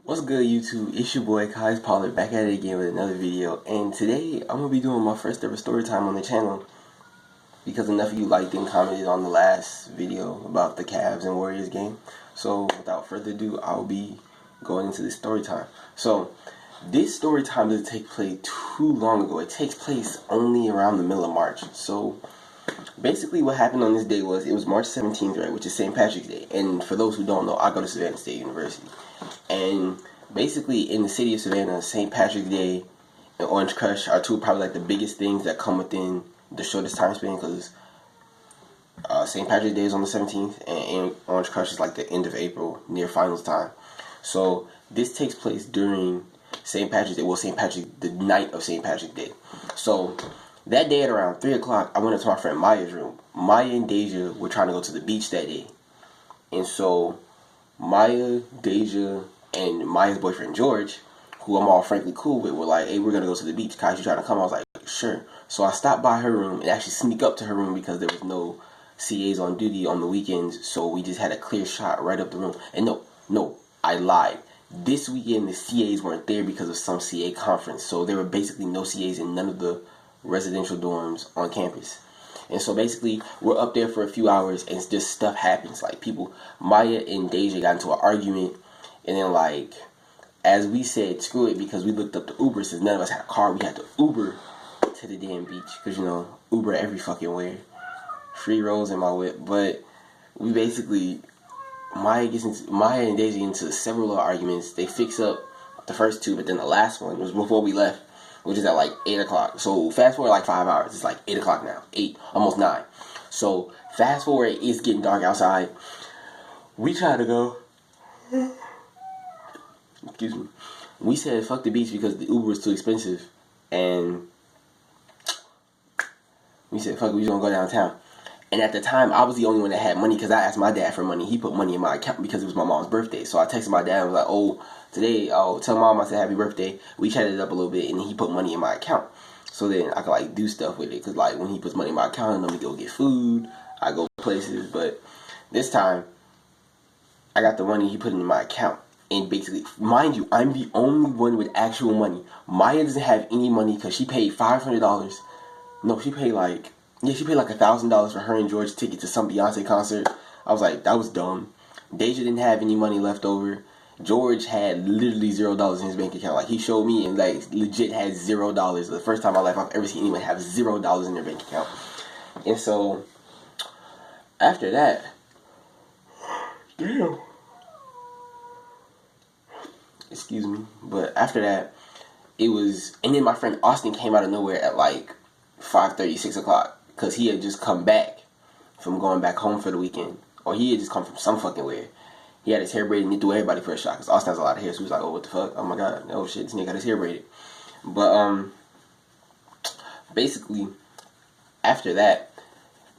What's good, YouTube? It's your boy Kai's Pollard back at it again with another video, and today I'm gonna be doing my first ever story time on the channel because enough of you liked and commented on the last video about the Cavs and Warriors game. So without further ado, I'll be going into this story time. So this story time doesn't take place too long ago. It takes place only around the middle of March. So basically what happened on this day was it was March 17th, right, which is St. Patrick's Day. And for those who don't know, I go to Savannah State University. And basically in the city of Savannah, St. Patrick's Day and Orange Crush are two probably like the biggest things that come within the shortest time span, because St. Patrick's Day is on the 17th and Orange Crush is like the end of April, near finals time. So this takes place during St. Patrick's Day, the night of St. Patrick's Day. So that day at around 3 o'clock, I went up to my friend Maya's room. Maya and Deja were trying to go to the beach that day. And so Maya, Deja, and Maya's boyfriend George, who I'm all frankly cool with, were like, hey, we're going to go to the beach. Kai, you trying to come? I was like, sure. So I stopped by her room and actually sneak up to her room because there was no CAs on duty on the weekends. So we just had a clear shot right up the room. And no, I lied. This weekend the CAs weren't there because of some CA conference. So there were basically no CAs in none of the residential dorms on campus. And so basically we're up there for a few hours and just stuff happens. Like Maya and Deja got into an argument, and then like as we said screw it, because we looked up the Uber, since none of us had a car, we had to Uber to the damn beach, because Uber every fucking where, free rolls in my whip. But we basically Maya and Deja get into several other arguments. They fix up the first two, but then the last one was before we left, which is at like 8 o'clock. So fast forward like 5 hours. It's like 8 o'clock now. 8, almost 9. So fast forward, it's getting dark outside. We try to go. Excuse me. We said fuck the beach because the Uber was too expensive. And we said fuck it, we just gonna go downtown. And at the time, I was the only one that had money because I asked my dad for money. He put money in my account because it was my mom's birthday. So I texted my dad and was like, tell mom I said happy birthday. We chatted it up a little bit and he put money in my account. So then I could like do stuff with it, because like when he puts money in my account, let me go get food, I go places. But this time, I got the money he put in my account. And basically, mind you, I'm the only one with actual money. Maya doesn't have any money because she paid $500. No, she paid like $1,000 for her and George's ticket to some Beyonce concert. I was like, that was dumb. Deja didn't have any money left over. George had literally $0 in his bank account. Like, he showed me and like legit had $0. The first time in my life I've ever seen anyone have $0 in their bank account. And so after that, damn. Excuse me. But after that, it was, and then my friend Austin came out of nowhere at like 5:30, 6 o'clock. Because he had just come back from going back home for the weekend. Or he had just come from some fucking where. He had his hair braided and he threw everybody for a shot. Because Austin has a lot of hair. So he was like, oh, what the fuck? Oh my god. Oh shit, this nigga got his hair braided. But, basically, after that,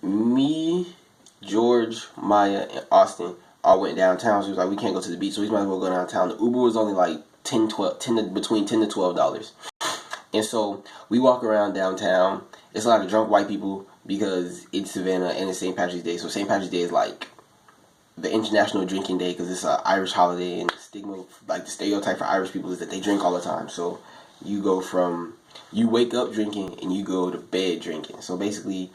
me, George, Maya, and Austin all went downtown. So he was like, we can't go to the beach, so we might as well go downtown. The Uber was only like between $10 to $12. And so we walk around downtown. It's a lot of drunk white people because it's Savannah and it's St. Patrick's Day. So St. Patrick's Day is like the international drinking day because it's an Irish holiday, and the stigma, like the stereotype for Irish people is that they drink all the time. So you wake up drinking and you go to bed drinking. So basically,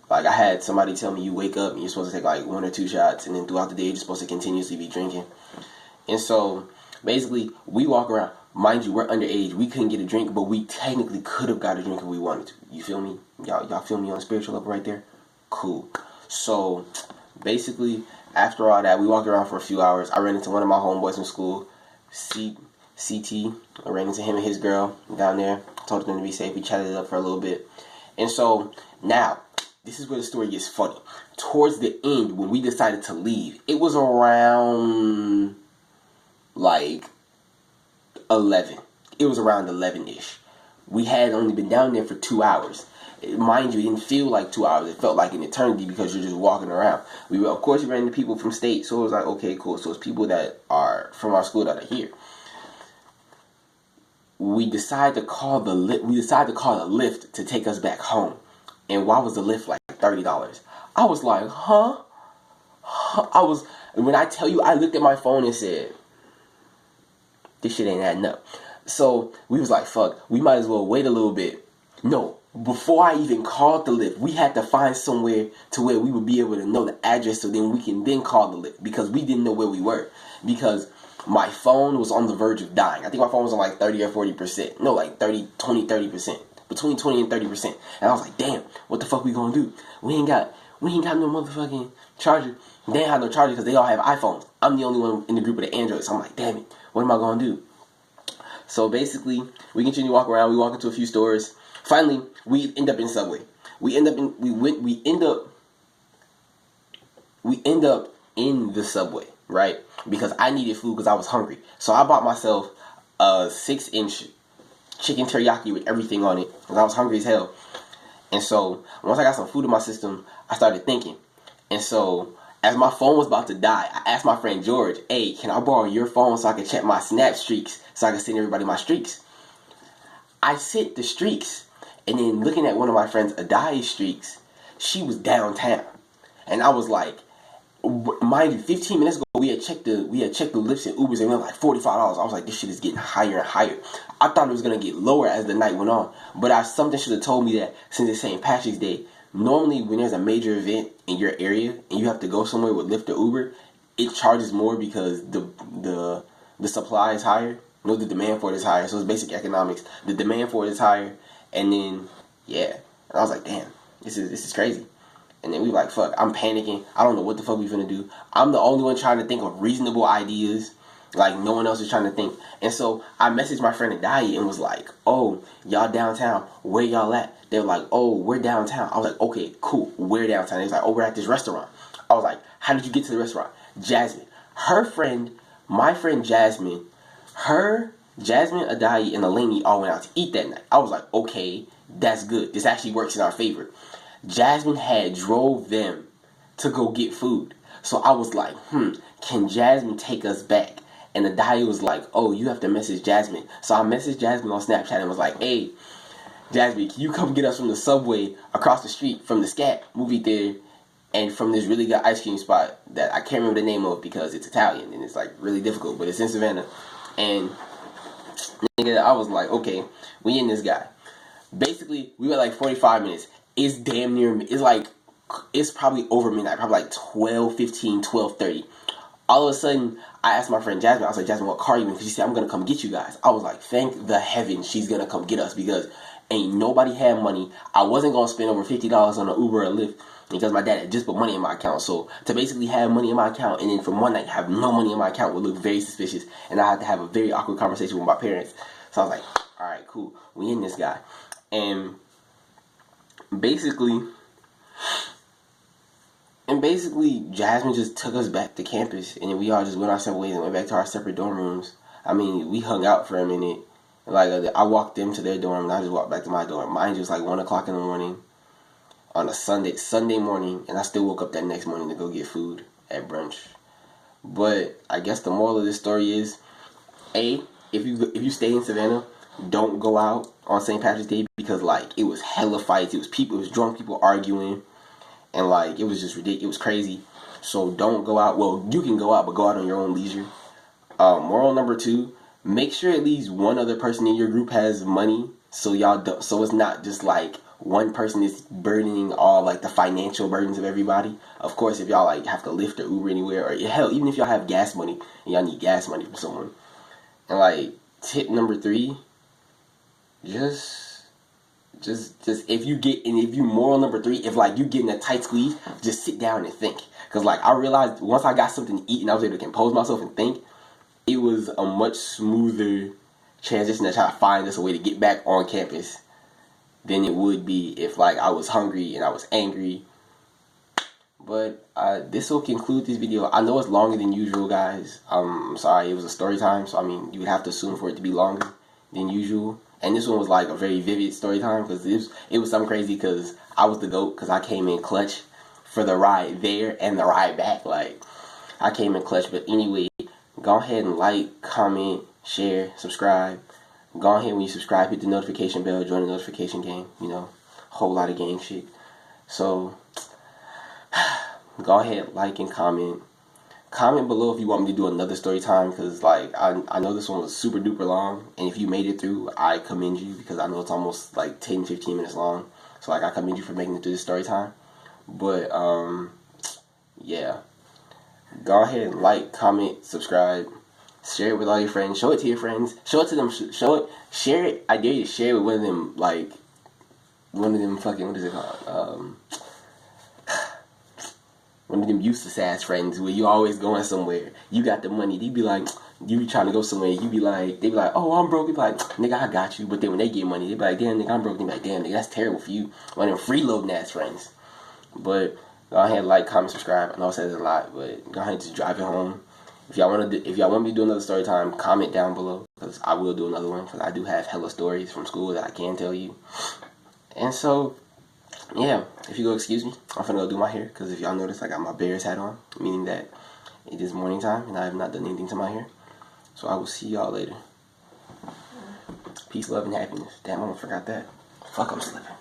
like I had somebody tell me you wake up and you're supposed to take like 1 or 2 shots, and then throughout the day you're supposed to continuously be drinking. And so basically we walk around. Mind you, we're underage. We couldn't get a drink, but we technically could have got a drink if we wanted to. You feel me? Y'all feel me on a spiritual level right there? Cool. So, basically, after all that, we walked around for a few hours. I ran into one of my homeboys from school, CT. I ran into him and his girl down there. Told them to be safe. We chatted it up for a little bit. And so, now, this is where the story gets funny. Towards the end, when we decided to leave, it was around, like, 11. It was around 11-ish. We had only been down there for 2 hours. Mind you, it didn't feel like 2 hours. It felt like an eternity because you're just walking around. Of course, we ran into people from state, so it was like, okay, cool. So it's people that are from our school that are here. We decided to call the Lyft to take us back home. And why was the Lyft like $30? I was like, huh? When I tell you, I looked at my phone and said, This shit ain't adding up. So we was like, fuck, we might as well wait a little bit. No, before I even called the lift, we had to find somewhere to where we would be able to know the address, so then we can then call the lift, because we didn't know where we were. Because my phone was on the verge of dying. I think my phone was on like 30 or 40%. No, like 30%. Between 20 and 30%. And I was like, damn, what the fuck we gonna do? We ain't got no motherfucking charger. They ain't have no charger because they all have iPhones. I'm the only one in the group with the Android. So I'm like, damn it, what am I gonna do? So basically, we continue to walk around. We walk into a few stores. Finally, we end up in Subway. We end up in the Subway, right? Because I needed food because I was hungry. So I bought myself a 6-inch chicken teriyaki with everything on it because I was hungry as hell. And so once I got some food in my system, I started thinking. And so as my phone was about to die, I asked my friend George, hey, can I borrow your phone so I can check my Snap streaks, so I can send everybody my streaks? I sent the streaks, and then looking at one of my friends Adaya's streaks, she was downtown. And I was like, mind you, 15 minutes ago we had checked the Lyfts and Ubers, and we were like $45. I was like, this shit is getting higher and higher. I thought it was gonna get lower as the night went on, but something should have told me that since it's St. Patrick's Day, normally when there's a major event in your area and you have to go somewhere with Lyft or Uber, it charges more because the supply is higher. No, the demand for it is higher. So it's basic economics. The demand for it is higher, and then yeah, and I was like, damn, this is crazy. And then we were like, fuck, I'm panicking. I don't know what the fuck we finna do. I'm the only one trying to think of reasonable ideas. Like, no one else is trying to think. And so I messaged my friend Adaya and was like, oh, y'all downtown. Where y'all at? They were like, oh, we're downtown. I was like, okay, cool. We're downtown. They was like, oh, we're at this restaurant. I was like, how did you get to the restaurant? Jasmine. Her friend, my friend Jasmine, Jasmine, Adaya, and Eleni all went out to eat that night. I was like, okay, that's good. This actually works in our favor. Jasmine had drove them to go get food. So I was like, can Jasmine take us back? And Adaya was like, oh, you have to message Jasmine. So I messaged Jasmine on Snapchat and was like, hey, Jasmine, can you come get us from the Subway across the street from the Scat movie theater and from this really good ice cream spot that I can't remember the name of because it's Italian and it's like really difficult, but it's in Savannah. And nigga, I was like, okay, we in this guy. Basically, we were like 45 minutes. It's damn near, it's probably over midnight, probably like 12:15, 12:30. All of a sudden, I asked my friend Jasmine, I was like, Jasmine, what car are you in? Because she said, I'm going to come get you guys. I was like, thank the heavens she's going to come get us, because ain't nobody had money. I wasn't going to spend over $50 on an Uber or Lyft because my dad had just put money in my account. So to basically have money in my account and then from one night have no money in my account would look very suspicious. And I had to have a very awkward conversation with my parents. So I was like, all right, cool. We in this guy. And basically, Jasmine just took us back to campus, and then we all just went our separate ways and went back to our separate dorm rooms. I mean, we hung out for a minute. Like, I walked them to their dorm, and I just walked back to my dorm. Mine was like 1 o'clock in the morning on a Sunday morning, and I still woke up that next morning to go get food at brunch. But I guess the moral of this story is, if you stay in Savannah, don't go out on St. Patrick's Day, because like it was hella fights. It was drunk people arguing. And like, it was just ridiculous. It was crazy. So don't go out. Well, you can go out, but go out on your own leisure. Moral number 2, make sure at least one other person in your group has money. So so it's not just like one person is burdening all like the financial burdens of everybody. Of course, if y'all like have to Lyft or Uber anywhere, or hell, even if y'all have gas money and y'all need gas money from someone. And like, tip number 3, just if you moral number 3, if like you get in a tight squeeze, just sit down and think. Because like, I realized once I got something to eat and I was able to compose myself and think, it was a much smoother transition to try to find us a way to get back on campus than it would be if like I was hungry and I was angry. But this will conclude this video. I know it's longer than usual, guys. I'm sorry, it was a story time, so I mean, you would have to assume for it to be longer than usual. And this one was like a very vivid story time, because it was something crazy, because I was the GOAT, because I came in clutch for the ride there and the ride back. Like, I came in clutch. But anyway, go ahead and like, comment, share, subscribe. Go ahead, when you subscribe, hit the notification bell, join the notification gang. You know, whole lot of gang shit. So, go ahead, like and comment. Comment below if you want me to do another story time, because like I know this one was super duper long, and if you made it through, I commend you, because I know it's almost like 10-15 minutes long. So like I commend you for making it through this story time. But yeah, go ahead and like, comment, subscribe, share it with all your friends, show it to your friends, show it to them, share it. I dare you to share it with one of them, like one of them fucking, what is it called? One of them useless ass friends where you always going somewhere. You got the money. They be like, you be trying to go somewhere. You be like, they be like, oh, I'm broke. You be like, nigga, I got you. But then when they get money, they be like, damn, nigga, I'm broke. They be like, damn, nigga, that's terrible for you. One of them freeloading ass friends. But go ahead, like, comment, subscribe. I know I said it a lot, but go ahead and just drive it home. If y'all want me to do another story time, comment down below, because I will do another one. Because I do have hella stories from school that I can tell you. And so, yeah, if you go excuse me, I'm finna go do my hair, because if y'all notice, I got my Bears hat on, meaning that it is morning time and I have not done anything to my hair. So I will see y'all later. Peace, love, and happiness. Damn, I almost forgot that. Fuck, I'm slipping.